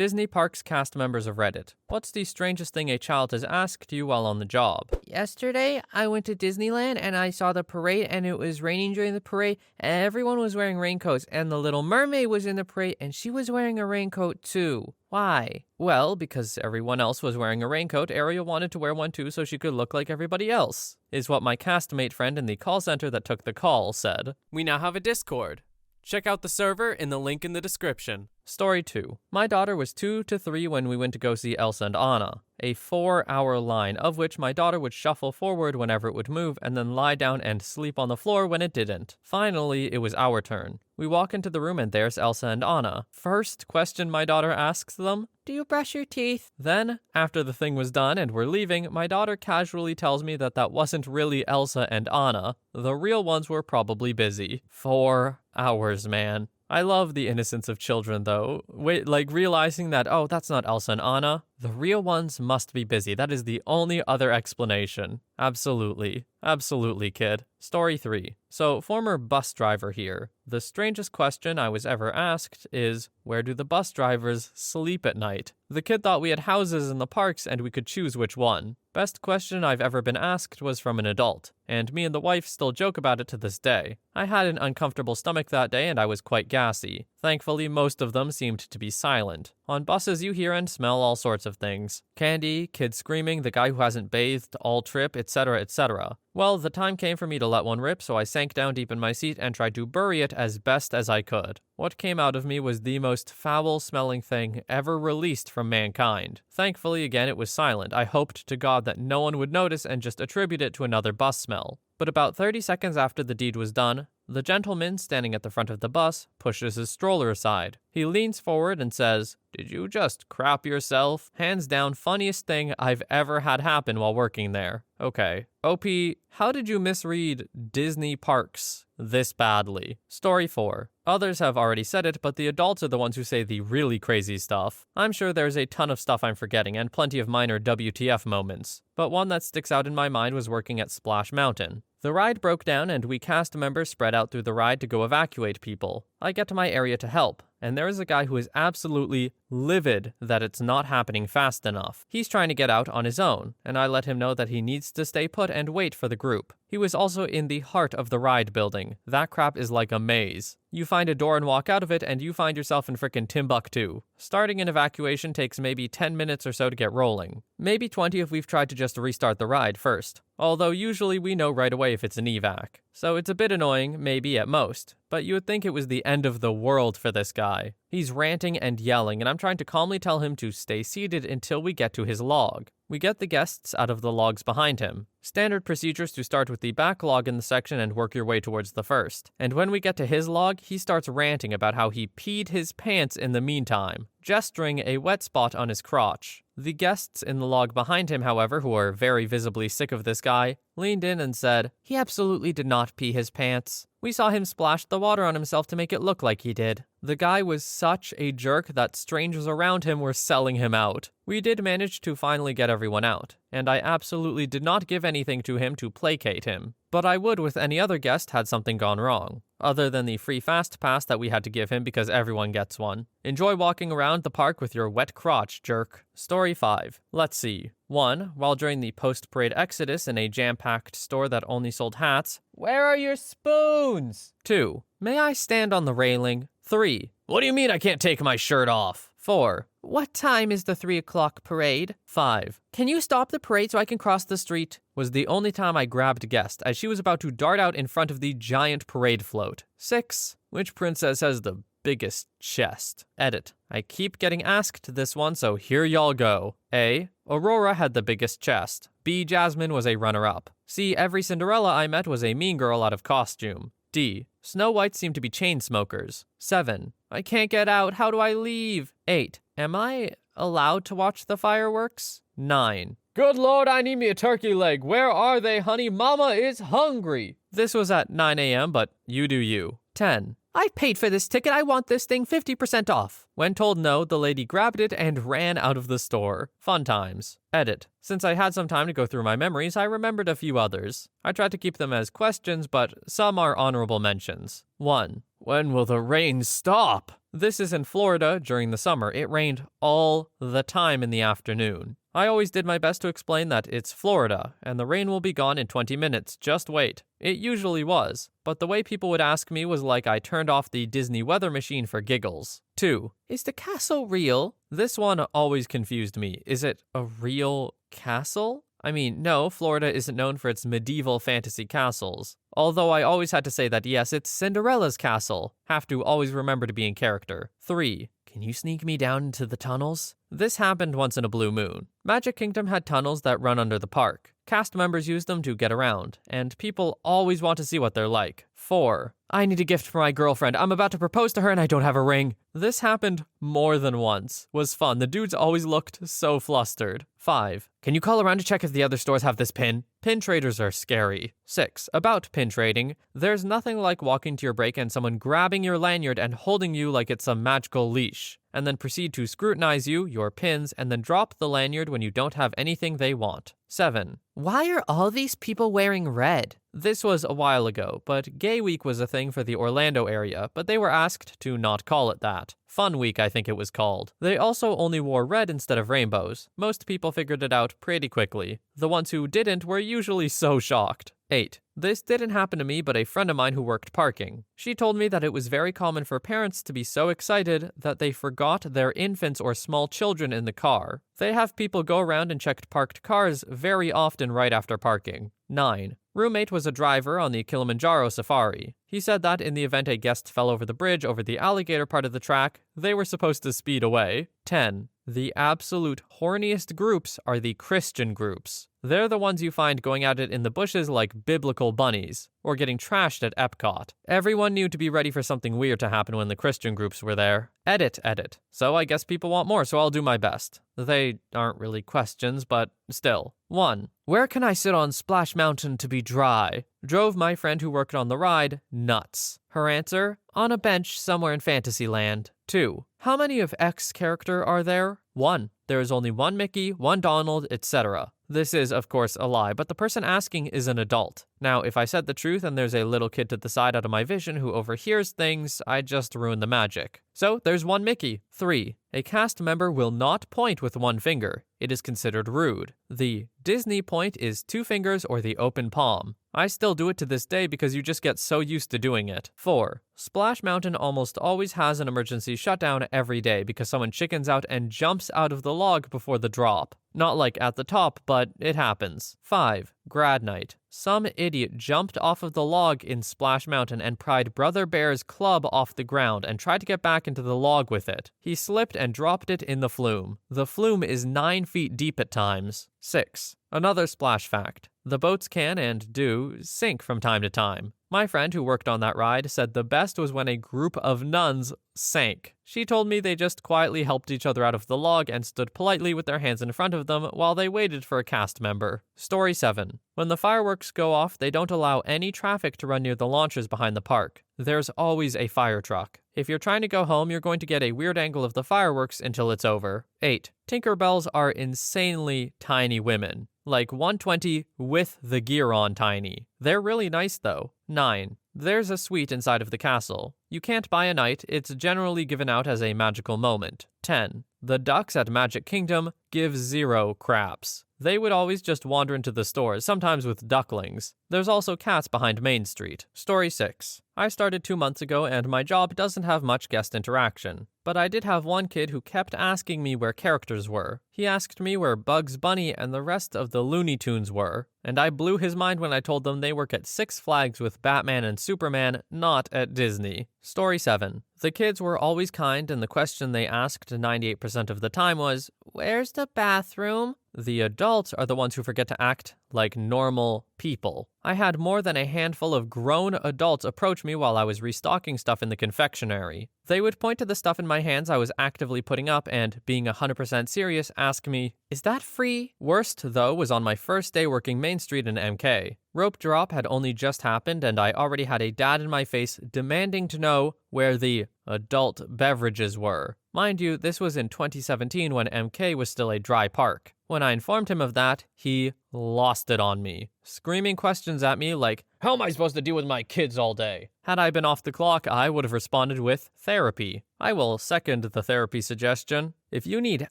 Disney Parks cast members of Reddit. What's the strangest thing a child has asked you while on the job? Yesterday, I went to Disneyland and I saw the parade and it was raining during the parade. Everyone was wearing raincoats and the Little Mermaid was in the parade and she was wearing a raincoat too. Why? Well, because everyone else was wearing a raincoat, Ariel wanted to wear one too so she could look like everybody else, is what my castmate friend in the call center that took the call said. We now have a Discord. Check out the server in the link in the description. Story 2. My daughter was 2 to 3 when we went to go see Elsa and Anna, a 4-hour line of which my daughter would shuffle forward whenever it would move and then lie down and sleep on the floor when it didn't. Finally, it was our turn. We walk into the room and there's Elsa and Anna. First question my daughter asks them, "Do you brush your teeth?" Then, after the thing was done and we're leaving, my daughter casually tells me that wasn't really Elsa and Anna. The real ones were probably busy. 4 hours, man. I love the innocence of children, though. Realizing that, oh, that's not Elsa and Anna. The real ones must be busy. That is the only other explanation. Absolutely. Absolutely, kid. Story 3. So, former bus driver here. The strangest question I was ever asked is, where do the bus drivers sleep at night? The kid thought we had houses in the parks and we could choose which one. Best question I've ever been asked was from an adult, and me and the wife still joke about it to this day. I had an uncomfortable stomach that day and I was quite gassy. Thankfully, most of them seemed to be silent. On buses, you hear and smell all sorts of things. Candy, kids screaming, the guy who hasn't bathed all trip, etc., etc. Well, the time came for me to let one rip, so I sank down deep in my seat and tried to bury it as best as I could. What came out of me was the most foul-smelling thing ever released from mankind. Thankfully, again, it was silent. I hoped to God that no one would notice and just attribute it to another bus smell. But about 30 seconds after the deed was done, the gentleman standing at the front of the bus pushes his stroller aside. He leans forward and says, "Did you just crap yourself?" Hands down, funniest thing I've ever had happen while working there. Okay. OP, how did you misread Disney Parks this badly? Story 4. Others have already said it, but the adults are the ones who say the really crazy stuff. I'm sure there's a ton of stuff I'm forgetting and plenty of minor WTF moments, but one that sticks out in my mind was working at Splash Mountain. The ride broke down and we cast members spread out through the ride to go evacuate people. I get to my area to help, and there is a guy who is absolutely livid that it's not happening fast enough. He's trying to get out on his own, and I let him know that he needs to stay put and wait for the group. He was also in the heart of the ride building. That crap is like a maze. You find a door and walk out of it, and you find yourself in frickin' Timbuktu. Starting an evacuation takes maybe 10 minutes or so to get rolling. Maybe 20 if we've tried to just restart the ride first. Although usually we know right away if it's an evac. So it's a bit annoying, maybe at most. But you would think it was the end of the world for this guy. He's ranting and yelling, and I'm trying to calmly tell him to stay seated until we get to his log. We get the guests out of the logs behind him. Standard procedures to start with the back log in the section and work your way towards the first. And when we get to his log, he starts ranting about how he peed his pants in the meantime, gesturing a wet spot on his crotch. The guests in the log behind him, however, who are very visibly sick of this guy, leaned in and said, "He absolutely did not pee his pants. We saw him splash the water on himself to make it look like he did." The guy was such a jerk that strangers around him were selling him out. We did manage to finally get everyone out, and I absolutely did not give anything to him to placate him. But I would with any other guest had something gone wrong, other than the free fast pass that we had to give him because everyone gets one. Enjoy walking around the park with your wet crotch, jerk. Story 5. Let's see. 1. While during the post-parade exodus in a jam-packed store that only sold hats, "Where are your spoons?" 2. May I stand on the railing? 3. What do you mean I can't take my shirt off? 4. What time is the 3 o'clock parade? 5. Can you stop the parade so I can cross the street? Was the only time I grabbed guest as she was about to dart out in front of the giant parade float. 6. Which princess has the biggest chest? Edit. I keep getting asked this one, so here y'all go. A. Aurora had the biggest chest. B. Jasmine was a runner-up. C. Every Cinderella I met was a mean girl out of costume. D. Snow White seemed to be chain smokers. 7. I can't get out. How do I leave? 8. Am I allowed to watch the fireworks? 9. Good Lord, I need me a turkey leg. Where are they, honey? Mama is hungry. This was at 9 a.m., but you do you. 10. I paid for this ticket. I want this thing 50% off. When told no, the lady grabbed it and ran out of the store. Fun times. Edit. Since I had some time to go through my memories, I remembered a few others. I tried to keep them as questions, but some are honorable mentions. 1. When will the rain stop? This is in Florida during the summer. It rained all the time in the afternoon. I always did my best to explain that it's Florida, and the rain will be gone in 20 minutes, just wait. It usually was, but the way people would ask me was like I turned off the Disney weather machine for giggles. 2. Is the castle real? This one always confused me. Is it a real castle? I mean, no, Florida isn't known for its medieval fantasy castles. Although I always had to say that yes, it's Cinderella's castle. Have to always remember to be in character. 3. Can you sneak me down into the tunnels? This happened once in a blue moon. Magic Kingdom had tunnels that run under the park. Cast members use them to get around, and people always want to see what they're like. 4. I need a gift for my girlfriend. I'm about to propose to her and I don't have a ring. This happened more than once. Was fun. The dudes always looked so flustered. 5. Can you call around to check if the other stores have this pin? Pin traders are scary. 6. About pin trading. There's nothing like walking to your break and someone grabbing your lanyard and holding you like it's a magical leash, and then proceed to scrutinize you, your pins, and then drop the lanyard when you don't have anything they want. 7. Why are all these people wearing red? This was a while ago, but Gay Week was a thing for the Orlando area, but they were asked to not call it that. Fun Week, I think it was called. They also only wore red instead of rainbows. Most people figured it out pretty quickly. The ones who didn't were usually so shocked. 8. This didn't happen to me, but a friend of mine who worked parking. She told me that it was very common for parents to be so excited that they forgot their infants or small children in the car. They have people go around and check parked cars very often right after parking. 9. Roommate was a driver on the Kilimanjaro safari. He said that in the event a guest fell over the bridge over the alligator part of the track, they were supposed to speed away. 10. The absolute horniest groups are the Christian groups. They're the ones you find going at it in the bushes like biblical bunnies, or getting trashed at Epcot. Everyone knew to be ready for something weird to happen when the Christian groups were there. Edit. So I guess people want more, so I'll do my best. They aren't really questions, but still. 1. Where can I sit on Splash Mountain to be dry? Drove my friend who worked on the ride nuts. Her answer? On a bench somewhere in Fantasyland. 2. How many of X character are there? 1. There is only one Mickey, one Donald, etc. This is, of course, a lie, but the person asking is an adult. Now, if I said the truth and there's a little kid to the side out of my vision who overhears things, I'd just ruin the magic. So, there's one Mickey. 3. A cast member will not point with one finger. It is considered rude. The Disney point is 2 fingers or the open palm. I still do it to this day because you just get so used to doing it. 4. Splash Mountain almost always has an emergency shutdown every day because someone chickens out and jumps out of the log before the drop. Not like at the top, but it happens. 5. Grad night. Some idiot jumped off of the log in Splash Mountain and pried Brother Bear's club off the ground and tried to get back into the log with it. He slipped and dropped it in the flume. The flume is 9 feet deep at times. 6. Another splash fact. The boats can, and do, sink from time to time. My friend who worked on that ride said the best was when a group of nuns sank. She told me they just quietly helped each other out of the log and stood politely with their hands in front of them while they waited for a cast member. Story 7. When the fireworks go off, they don't allow any traffic to run near the launchers behind the park. There's always a fire truck. If you're trying to go home, you're going to get a weird angle of the fireworks until it's over. 8. Tinkerbells are insanely tiny women. Like 120 with the gear on tiny. They're really nice though. 9. There's a suite inside of the castle. You can't buy a night, it's generally given out as a magical moment. 10. The ducks at Magic Kingdom give 0 craps. They would always just wander into the stores, sometimes with ducklings. There's also cats behind Main Street. Story 6. I started 2 months ago and my job doesn't have much guest interaction. But I did have one kid who kept asking me where characters were. He asked me where Bugs Bunny and the rest of the Looney Tunes were. And I blew his mind when I told them they work at Six Flags with Batman and Superman, not at Disney. Story 7. The kids were always kind and the question they asked 98% of the time was, "Where's the bathroom?" The adults are the ones who forget to act like normal people. I had more than a handful of grown adults approach me while I was restocking stuff in the confectionery. They would point to the stuff in my hands I was actively putting up and, being 100% serious, ask me, "Is that free?" Worst, though, was on my first day working Main Street in MK. Rope drop had only just happened, and I already had a dad in my face demanding to know where the adult beverages were. Mind you, this was in 2017 when MK was still a dry park. When I informed him of that, he lost it on me, screaming questions at me like, "How am I supposed to deal with my kids all day?" Had I been off the clock, I would have responded with therapy. I will second the therapy suggestion. If you need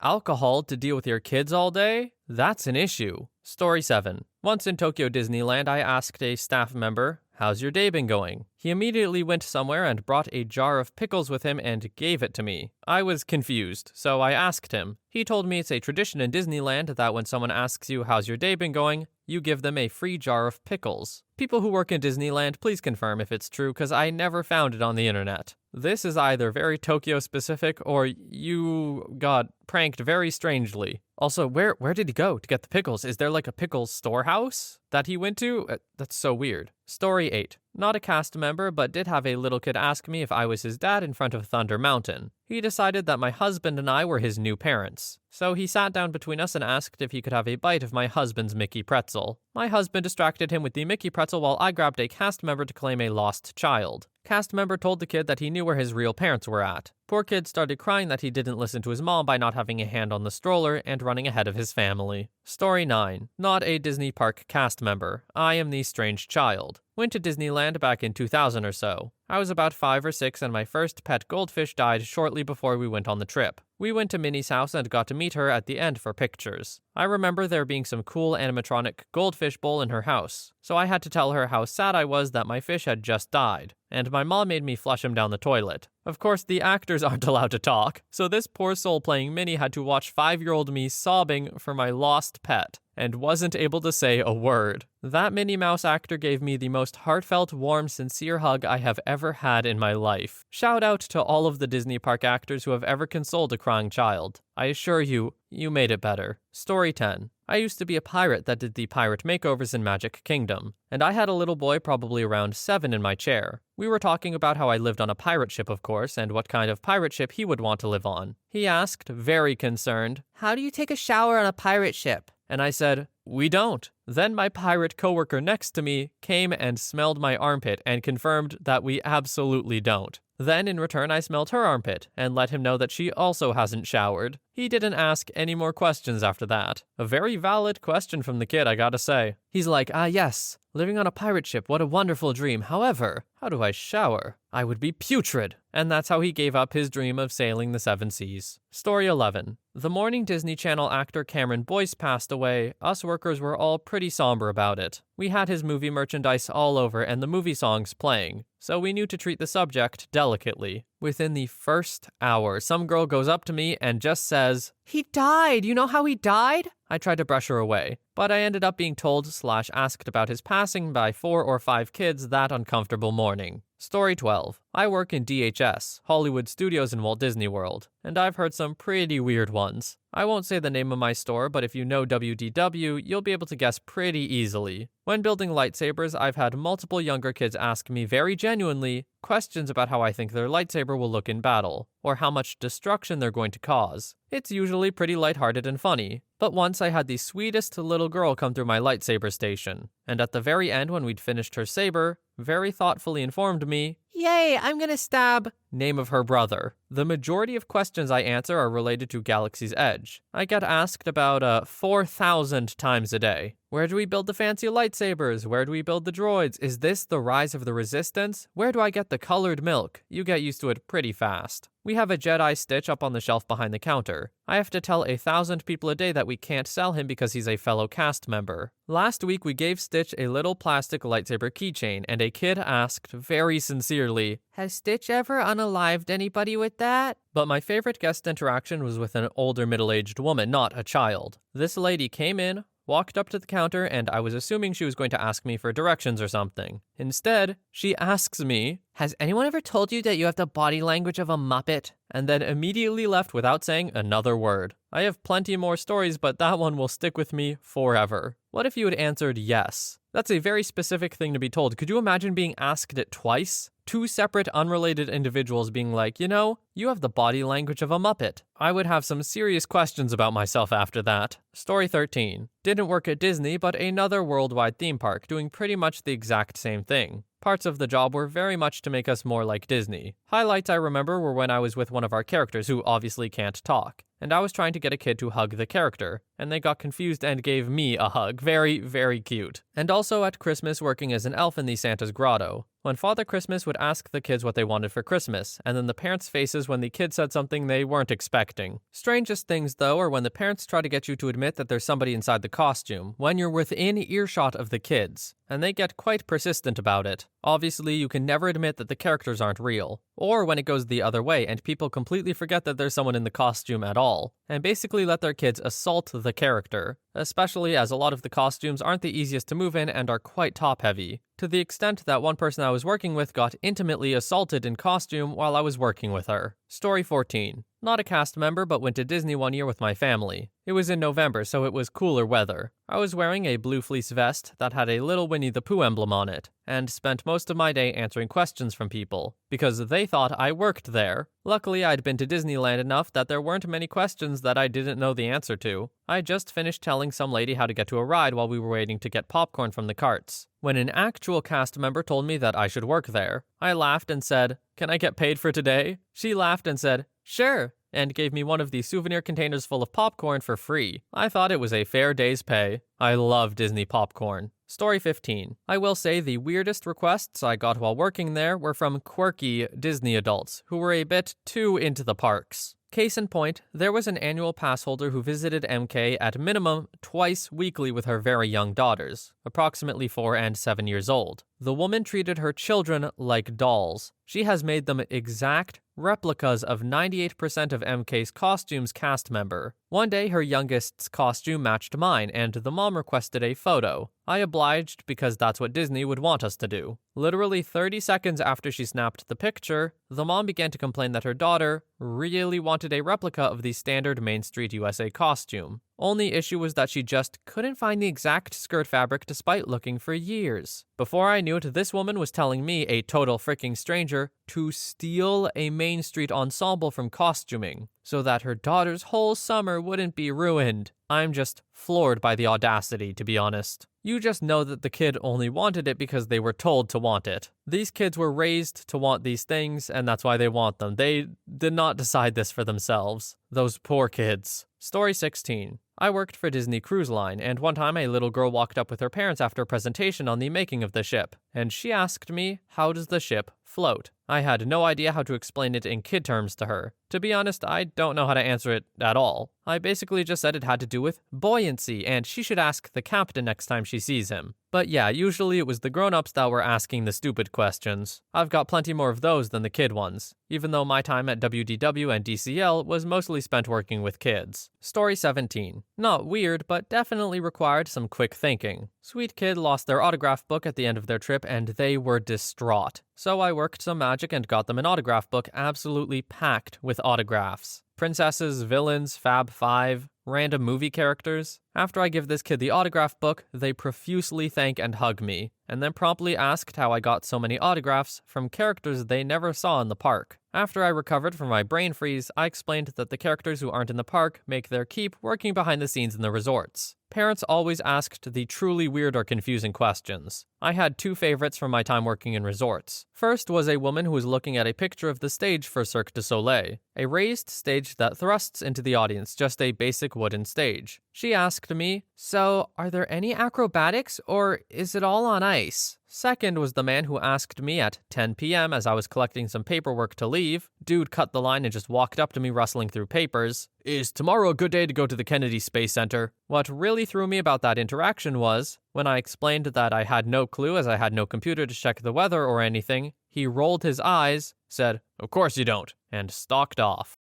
alcohol to deal with your kids all day, that's an issue. Story 7. Once in Tokyo Disneyland, I asked a staff member, "How's your day been going?" He immediately went somewhere and brought a jar of pickles with him and gave it to me. I was confused, so I asked him. He told me it's a tradition in Disneyland that when someone asks you, "How's your day been going?" you give them a free jar of pickles. People who work in Disneyland, please confirm if it's true, because I never found it on the internet. This is either very Tokyo specific or you got pranked very strangely. Also, where did he go to get the pickles? Is there like a pickles storehouse that he went to? That's so weird. Story 8. Not a cast member, but did have a little kid ask me if I was his dad in front of Thunder Mountain. He decided that my husband and I were his new parents. So he sat down between us and asked if he could have a bite of my husband's Mickey pretzel. My husband distracted him with the Mickey pretzel while I grabbed a cast member to claim a lost child. Cast member told the kid that he knew where his real parents were at. Poor kid started crying that he didn't listen to his mom by not having a hand on the stroller and running ahead of his family. Story 9. Not a Disney Park cast member. I am the strange child. Went to Disneyland back in 2000 or so. I was about 5 or 6 and my first pet goldfish died shortly before we went on the trip. We went to Minnie's house and got to meet her at the end for pictures. I remember there being some cool animatronic goldfish bowl in her house, so I had to tell her how sad I was that my fish had just died, and my mom made me flush him down the toilet. Of course, the actors aren't allowed to talk, so this poor soul playing Minnie had to watch 5-year-old me sobbing for my lost pet, and wasn't able to say a word. That Minnie Mouse actor gave me the most heartfelt, warm, sincere hug I have ever had in my life. Shout out to all of the Disney Park actors who have ever consoled a crying child. I assure you, you made it better. Story 10. I used to be a pirate that did the pirate makeovers in Magic Kingdom, and I had a little boy probably around 7 in my chair. We were talking about how I lived on a pirate ship, of course, and what kind of pirate ship he would want to live on. He asked, very concerned, "How do you take a shower on a pirate ship?" And I said, "We don't." Then my pirate coworker next to me came and smelled my armpit and confirmed that we absolutely don't. Then in return I smelled her armpit and let him know that she also hasn't showered. He didn't ask any more questions after that. A very valid question from the kid, I gotta say. He's like, yes, living on a pirate ship, what a wonderful dream. However, how do I shower? I would be putrid. And that's how he gave up his dream of sailing the 7 seas. Story 11. The morning Disney Channel actor Cameron Boyce passed away, us workers were all pretty somber about it. We had his movie merchandise all over and the movie songs playing, so we knew to treat the subject delicately. Within the first hour, some girl goes up to me and just says, "He died! You know how he died?" I tried to brush her away, but I ended up being told/asked about his passing by 4 or 5 kids that uncomfortable morning. Story 12. I work in DHS, Hollywood Studios in Walt Disney World, and I've heard some pretty weird ones. I won't say the name of my store, but if you know WDW, you'll be able to guess pretty easily. When building lightsabers, I've had multiple younger kids ask me very genuinely questions about how I think their lightsaber will look in battle, or how much destruction they're going to cause. It's usually pretty lighthearted and funny, but once I had the sweetest little girl come through my lightsaber station, and at the very end when we'd finished her saber, very thoughtfully informed me, "Yay, I'm gonna stab." Name of her brother. The majority of questions I answer are related to Galaxy's Edge. I get asked about 4,000 times a day. Where do we build the fancy lightsabers? Where do we build the droids? Is this the rise of the Resistance? Where do I get the colored milk? You get used to it pretty fast. We have a Jedi Stitch up on the shelf behind the counter. I have to tell 1,000 people a day that we can't sell him because he's a fellow cast member. Last week we gave Stitch a little plastic lightsaber keychain, and a kid asked very sincerely, "Has Stitch ever unalived anybody with that?" But my favorite guest interaction was with an older middle-aged woman, not a child. This lady came in, walked up to the counter, and I was assuming she was going to ask me for directions or something. Instead, she asks me, "Has anyone ever told you that you have the body language of a Muppet?" and then immediately left without saying another word. I have plenty more stories, but that one will stick with me forever. What if you had answered yes? That's a very specific thing to be told. Could you imagine being asked it twice? Two separate, unrelated individuals being like, you have the body language of a Muppet. I would have some serious questions about myself after that. Story 13. Didn't work at Disney, but another worldwide theme park, doing pretty much the exact same thing. Parts of the job were very much to make us more like Disney. Highlights I remember were when I was with one of our characters who obviously can't talk, and I was trying to get a kid to hug the character, and they got confused and gave me a hug. Very, very cute. And also at Christmas working as an elf in the Santa's grotto, when Father Christmas would ask the kids what they wanted for Christmas, and then the parents' faces when the kid said something they weren't expecting. Strangest things, though, are when the parents try to get you to admit that there's somebody inside the costume, when you're within earshot of the kids, and they get quite persistent about it. Obviously, you can never admit that the characters aren't real. Or when it goes the other way and people completely forget that there's someone in the costume at all, and basically let their kids assault the character, especially as a lot of the costumes aren't the easiest to move in and are quite top-heavy, to the extent that one person I was working with got intimately assaulted in costume while I was working with her. Story 14. Not a cast member, but went to Disney one year with my family. It was in November, so it was cooler weather. I was wearing a blue fleece vest that had a little Winnie the Pooh emblem on it, and spent most of my day answering questions from people, because they thought I worked there. Luckily, I'd been to Disneyland enough that there weren't many questions that I didn't know the answer to. I just finished telling some lady how to get to a ride while we were waiting to get popcorn from the carts, when an actual cast member told me that I should work there. I laughed and said, "Can I get paid for today?" She laughed and said, "Sure," and gave me one of the souvenir containers full of popcorn for free. I thought it was a fair day's pay. I love Disney popcorn. Story 15. I will say the weirdest requests I got while working there were from quirky Disney adults who were a bit too into the parks. Case in point, there was an annual pass holder who visited MK at minimum twice weekly with her very young daughters, approximately 4 and 7 years old. The woman treated her children like dolls. She has made them exact replicas of 98% of MK's costumes cast member. One day, her youngest's costume matched mine, and the mom requested a photo. I obliged because that's what Disney would want us to do. Literally 30 seconds after she snapped the picture, the mom began to complain that her daughter really wanted a replica of the standard Main Street USA costume. Only issue was that she just couldn't find the exact skirt fabric despite looking for years. Before I knew it, this woman was telling me, a total freaking stranger, to steal a Main Street ensemble from costuming so that her daughter's whole summer wouldn't be ruined. I'm just floored by the audacity, to be honest. You just know that the kid only wanted it because they were told to want it. These kids were raised to want these things, and that's why they want them. They did not decide this for themselves. Those poor kids. Story 16. I worked for Disney Cruise Line, and one time a little girl walked up with her parents after a presentation on the making of the ship, and she asked me, "How does the ship float?" I had no idea how to explain it in kid terms to her. To be honest, I don't know how to answer it at all. I basically just said it had to do with buoyancy, and she should ask the captain next time she sees him. But yeah, usually it was the grown-ups that were asking the stupid questions. I've got plenty more of those than the kid ones, even though my time at WDW and DCL was mostly spent working with kids. Story 17. Not weird, but definitely required some quick thinking. Sweet kid lost their autograph book at the end of their trip, and they were distraught. So I worked some magic and got them an autograph book absolutely packed with autographs. Princesses, villains, Fab Five, random movie characters. After I give this kid the autograph book, they profusely thank and hug me, and then promptly asked how I got so many autographs from characters they never saw in the park. After I recovered from my brain freeze, I explained that the characters who aren't in the park make their keep working behind the scenes in the resorts. Parents always asked the truly weird or confusing questions. I had two favorites from my time working in resorts. First was a woman who was looking at a picture of the stage for Cirque du Soleil, a raised stage that thrusts into the audience, just a basic wooden stage. She asked me, "So, are there any acrobatics, or is it all on ice?" Second was the man who asked me at 10 p.m. as I was collecting some paperwork to leave. Dude cut the line and just walked up to me rustling through papers. "Is tomorrow a good day to go to the Kennedy Space Center?" What really threw me about that interaction was, when I explained that I had no clue as I had no computer to check the weather or anything, he rolled his eyes, said, "Of course you don't," and stalked off.